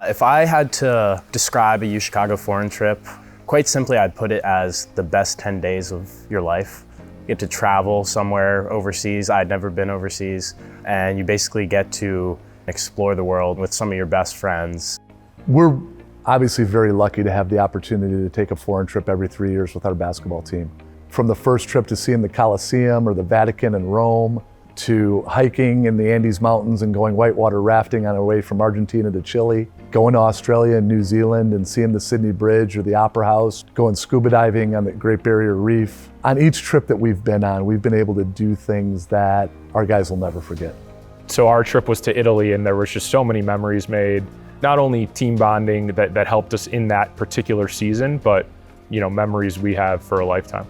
If I had to describe a U-Chicago foreign trip, quite simply, I'd put it as the best 10 days of your life. You get to travel somewhere overseas. I'd never been overseas. And you basically get to explore the world with some of your best friends. We're obviously very lucky to have the opportunity to take a foreign trip every 3 years with our basketball team. From the first trip to seeing the Colosseum or the Vatican in Rome, to hiking in the Andes Mountains and going whitewater rafting on our way from Argentina to Chile, going to Australia and New Zealand and seeing the Sydney Bridge or the Opera House, going scuba diving on the Great Barrier Reef. On each trip that we've been on, we've been able to do things that our guys will never forget. So our trip was to Italy, and there was just so many memories made. Not only team bonding that helped us in that particular season, but memories we have for a lifetime.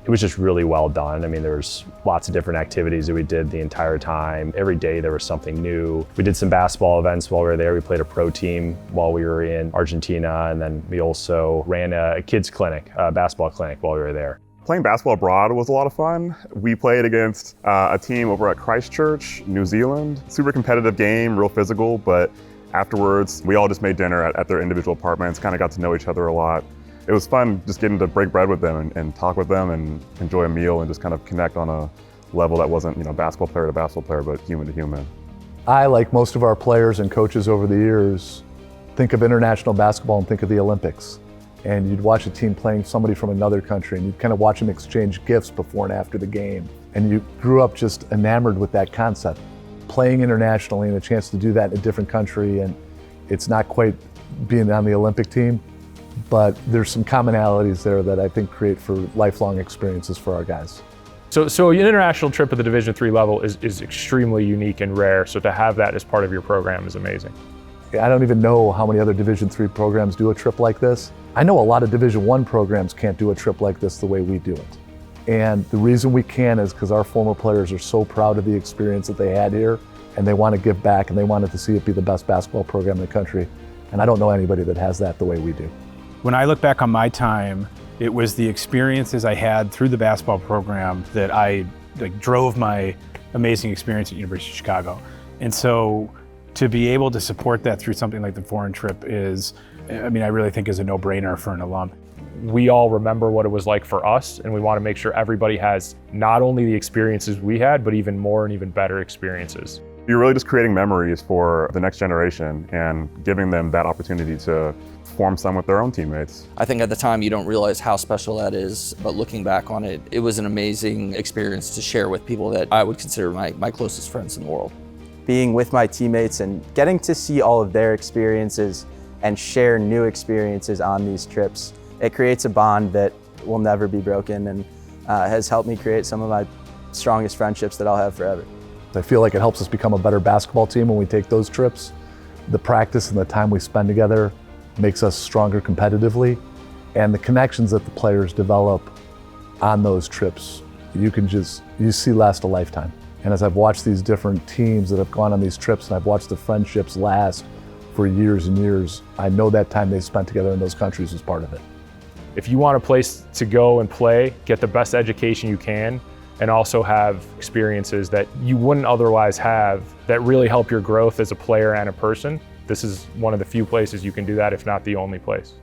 It was just really well done. I mean, there was lots of different activities that we did the entire time. Every day there was something new. We did some basketball events while we were there. We played a pro team while we were in Argentina, and then we also ran a kids clinic, a basketball clinic while we were there. Playing basketball abroad was a lot of fun. We played against a team over at Christchurch, New Zealand. Super competitive game, real physical, but afterwards we all just made dinner at their individual apartments, kind of got to know each other a lot. It was fun just getting to break bread with them and talk with them and enjoy a meal and just kind of connect on a level that wasn't, basketball player to basketball player, but human to human. I, like most of our players and coaches over the years, think of international basketball and think of the Olympics. And you'd watch a team playing somebody from another country and you'd kind of watch them exchange gifts before and after the game. And you grew up just enamored with that concept. Playing internationally and a chance to do that in a different country, and it's not quite being on the Olympic team, but there's some commonalities there that I think create for lifelong experiences for our guys. So an international trip at the Division III level is extremely unique and rare, so to have that as part of your program is amazing. I don't even know how many other Division III programs do a trip like this. I know a lot of Division I programs can't do a trip like this the way we do it. And the reason we can is because our former players are so proud of the experience that they had here, and they want to give back, and they wanted to see it be the best basketball program in the country. And I don't know anybody that has that the way we do. When I look back on my time, it was the experiences I had through the basketball program that I drove my amazing experience at University of Chicago. And so to be able to support that through something like the foreign trip I really think is a no-brainer for an alum. We all remember what it was like for us, and we want to make sure everybody has not only the experiences we had, but even more and even better experiences. You're really just creating memories for the next generation and giving them that opportunity to form some with their own teammates. I think at the time you don't realize how special that is, but looking back on it, it was an amazing experience to share with people that I would consider my closest friends in the world. Being with my teammates and getting to see all of their experiences and share new experiences on these trips, it creates a bond that will never be broken and has helped me create some of my strongest friendships that I'll have forever. I feel like it helps us become a better basketball team when we take those trips. The practice and the time we spend together makes us stronger competitively, and the connections that the players develop on those trips, you see last a lifetime. And as I've watched these different teams that have gone on these trips and I've watched the friendships last for years and years, I know that time they spent together in those countries was part of it. If you want a place to go and play, get the best education you can, and also have experiences that you wouldn't otherwise have that really help your growth as a player and a person, this is one of the few places you can do that, if not the only place.